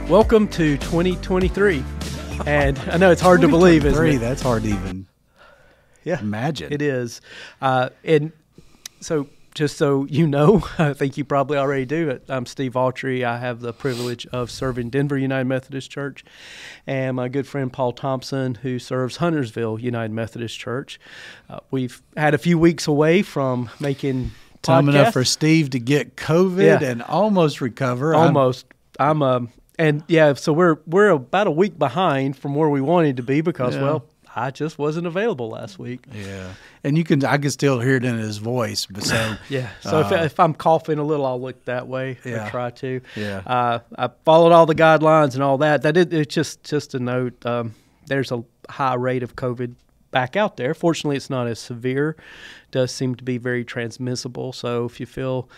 Welcome to 2023. And I know it's hard to believe, isn't it? That's hard to even imagine. It is. And so just so you know, I think you probably already do, I'm Steve Autrey. I have the privilege of serving Denver United Methodist Church, and my good friend Paul Thompson, who serves Huntersville United Methodist Church. We've had a few weeks away from making Time podcasts. enough for Steve to get COVID and almost recover. Almost. So we're about a week behind from where we wanted to be because, I just wasn't available last week. Yeah, and I can still hear it in his voice. But so So if I'm coughing a little, I'll look that way. I try to. Yeah. I followed all the guidelines and all that. It's just a note. There's a high rate of COVID back out there. Fortunately, it's not as severe. It does seem to be very transmissible. So if you feel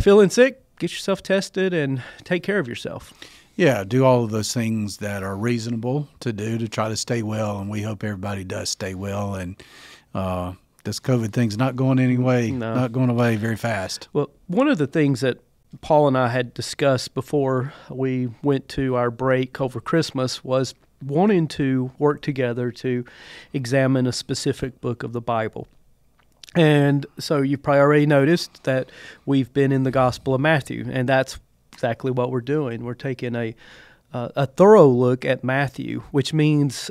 feeling sick, get yourself tested and take care of yourself. Yeah, do all of those things that are reasonable to do to try to stay well, and we hope everybody does stay well. And this COVID thing's not going not going away very fast. Well, one of the things that Paul and I had discussed before we went to our break over Christmas was wanting to work together to examine a specific book of the Bible. And so you've probably already noticed that we've been in the Gospel of Matthew, and that's exactly what we're doing. We're taking a thorough look at Matthew, which means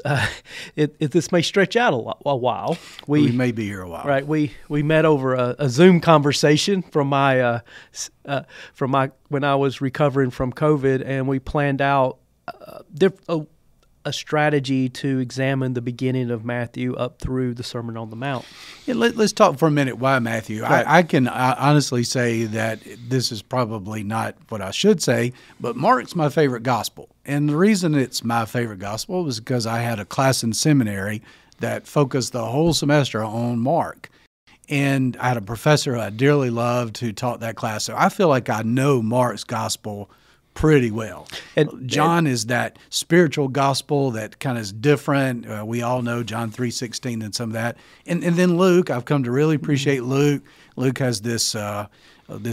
this may stretch out a while. We may be here a while, right? We met over a Zoom conversation from my when I was recovering from COVID, and we planned out a strategy to examine the beginning of Matthew up through the Sermon on the Mount. Yeah, let's talk for a minute why Matthew. Right. I can honestly say that this is probably not what I should say, but Mark's my favorite gospel. And the reason it's my favorite gospel was because I had a class in seminary that focused the whole semester on Mark. And I had a professor I dearly loved who taught that class. So I feel like I know Mark's gospel pretty well. And John is that spiritual gospel that kind of is different. We all know John 3:16 and some of that. And then Luke, I've come to really appreciate Luke. Luke has this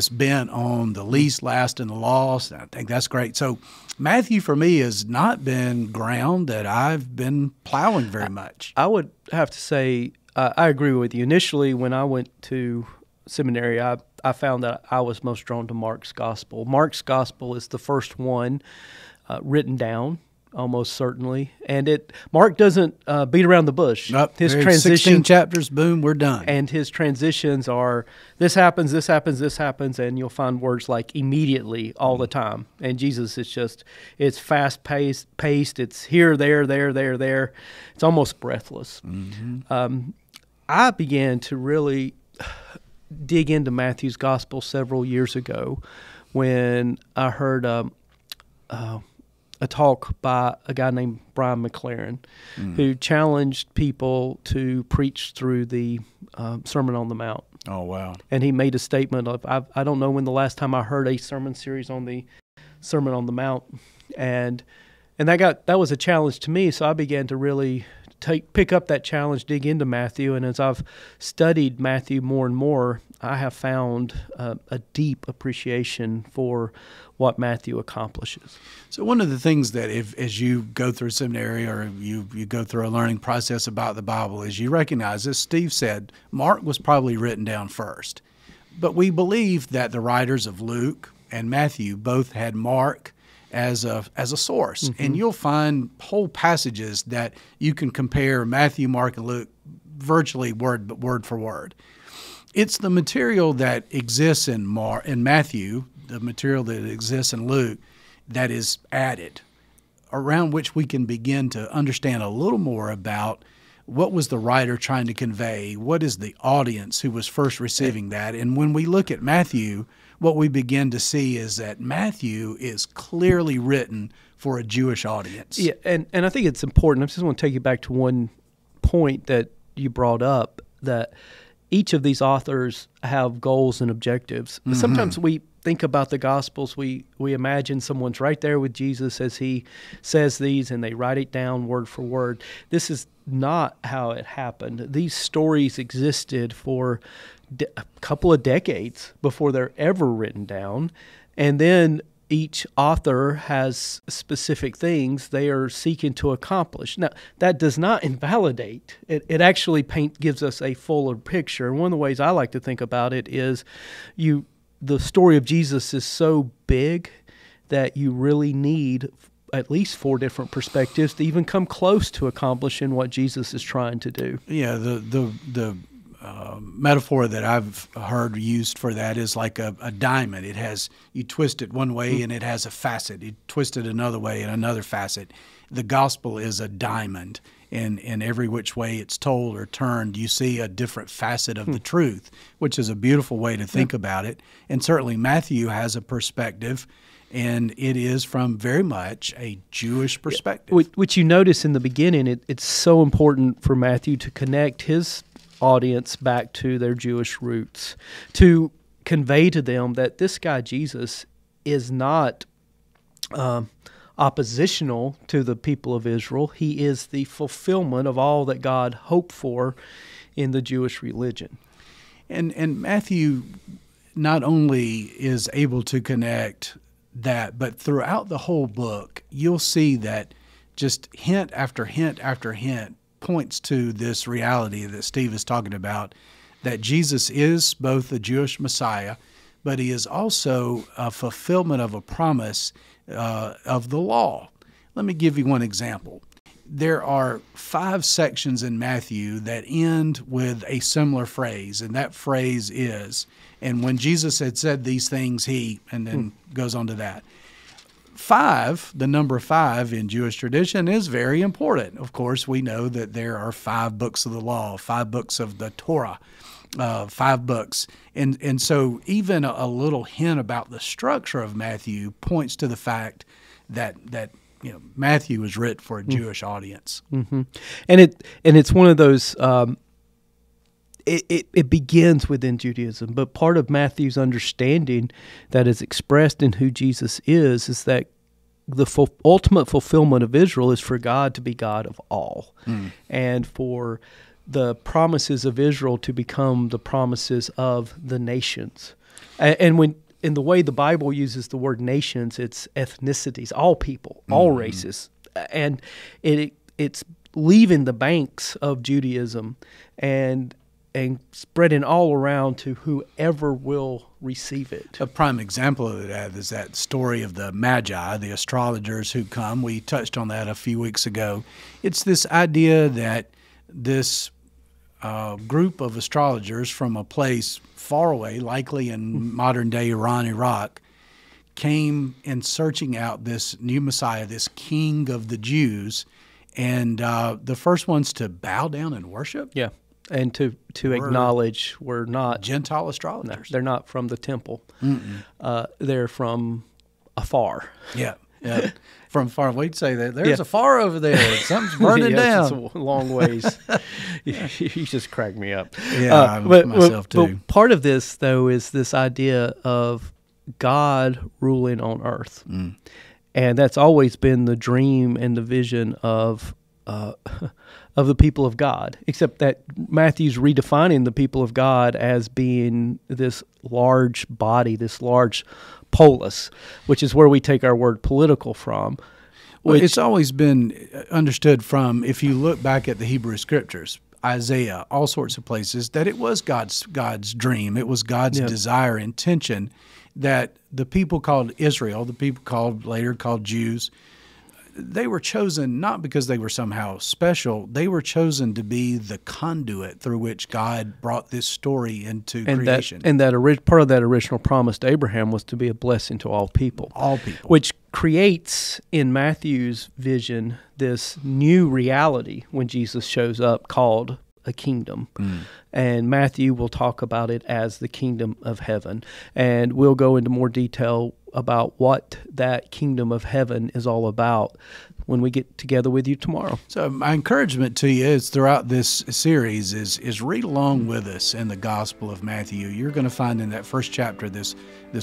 bent on the least, last, and the lost. I think that's great. So Matthew for me has not been ground that I've been plowing very much. I would have to say I agree with you. Initially, when I went to seminary, I found that I was most drawn to Mark's gospel. Mark's gospel is the first one written down, almost certainly. And Mark doesn't beat around the bush. Nope. His 16 chapters, boom, we're done. And his transitions are, this happens, this happens, this happens, and you'll find words like immediately all the time. And Jesus is it's fast-paced, it's here, there, there, there, there. It's almost breathless. Mm-hmm. I began to really dig into Matthew's gospel several years ago when I heard a talk by a guy named Brian McLaren who challenged people to preach through the Sermon on the Mount. Oh, wow. And he made a statement of, I don't know when the last time I heard a sermon series on the Sermon on the Mount. And that was a challenge to me, so I began to really pick up that challenge, dig into Matthew, and as I've studied Matthew more and more, I have found a deep appreciation for what Matthew accomplishes. So one of the things that as you go through seminary or you go through a learning process about the Bible is you recognize, as Steve said, Mark was probably written down first. But we believe that the writers of Luke and Matthew both had Mark as a source. Mm-hmm. And you'll find whole passages that you can compare Matthew, Mark, and Luke virtually word for word. It's the material that exists in Matthew, the material that exists in Luke, that is added, around which we can begin to understand a little more about what was the writer trying to convey, what is the audience who was first receiving that. And when we look at Matthew, what we begin to see is that Matthew is clearly written for a Jewish audience. Yeah, and I think it's important. I just want to take you back to one point that you brought up, that each of these authors have goals and objectives. Mm-hmm. Sometimes we think about the Gospels, we imagine someone's right there with Jesus as he says these, and they write it down word for word. This is not how it happened. These stories existed for a couple of decades before they're ever written down. And then each author has specific things they are seeking to accomplish. Now, that does not invalidate. It actually gives us a fuller picture. And one of the ways I like to think about it is the story of Jesus is so big that you really need at least 4 different perspectives to even come close to accomplishing what Jesus is trying to do. Yeah, the metaphor that I've heard used for that is like a diamond. It has, you twist it one way and it has a facet. You twist it another way and another facet. The gospel is a diamond, and in every which way it's told or turned, you see a different facet of the truth, which is a beautiful way to think about it. And certainly Matthew has a perspective, and it is from very much a Jewish perspective. Which you notice in the beginning, it's so important for Matthew to connect his audience back to their Jewish roots, to convey to them that this guy Jesus is not oppositional to the people of Israel. He is the fulfillment of all that God hoped for in the Jewish religion. And Matthew not only is able to connect that, but throughout the whole book, you'll see that just hint after hint after hint points to this reality that Steve is talking about, that Jesus is both the Jewish Messiah, but he is also a fulfillment of a promise of the law. Let me give you one example. There are 5 sections in Matthew that end with a similar phrase, and that phrase is, and when Jesus had said these things, he, and then goes on to that. 5, the number 5 in Jewish tradition is very important. Of course, we know that there are 5 books of the law, 5 books of the Torah, 5 books. And so even a little hint about the structure of Matthew points to the fact that Matthew was written for a Jewish audience. Mm-hmm. And it's one of those, it begins within Judaism, but part of Matthew's understanding that is expressed in who Jesus is that the ultimate fulfillment of Israel is for God to be God of all, and for the promises of Israel to become the promises of the nations. And when in the way the Bible uses the word nations, it's ethnicities, all people, all races. And it's leaving the banks of Judaism and spreading all around to whoever will receive it. A prime example of that is that story of the Magi, the astrologers who come. We touched on that a few weeks ago. It's this idea that this group of astrologers from a place far away, likely in modern-day Iran, Iraq, came in searching out this new Messiah, this King of the Jews, and the first ones to bow down and worship. Yeah, and to acknowledge we're not Gentile astrologers. No, they're not from the temple. They're from afar. Yeah. From far, we'd say that there's a fire over there. Something's burning down. It's a long ways. You just crack me up. Yeah, myself too. But part of this, though, is this idea of God ruling on earth. And that's always been the dream and the vision of the people of God, except that Matthew's redefining the people of God as being this large body, this large polis, which is where we take our word political from. Well, it's always been understood from, if you look back at the Hebrew Scriptures, Isaiah, all sorts of places, that it was God's dream. It was God's desire, intention, that the people called Israel, the people later called Jews, they were chosen not because they were somehow special. They were chosen to be the conduit through which God brought this story into creation. Part of that original promise to Abraham was to be a blessing to all people. All people. Which creates in Matthew's vision this new reality when Jesus shows up called a kingdom. And Matthew will talk about it as the kingdom of heaven. And we'll go into more detail about what that kingdom of heaven is all about when we get together with you tomorrow. So my encouragement to you is throughout this series is read along with us in the Gospel of Matthew. You're going to find in that first chapter this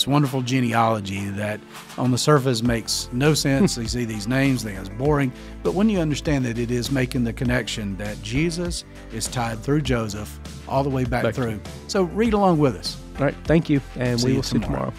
wonderful genealogy that on the surface makes no sense. You see these names, they are boring. But when you understand that it is making the connection that Jesus is tied through Joseph all the way back through. So read along with us. All right, thank you, and we will see you tomorrow.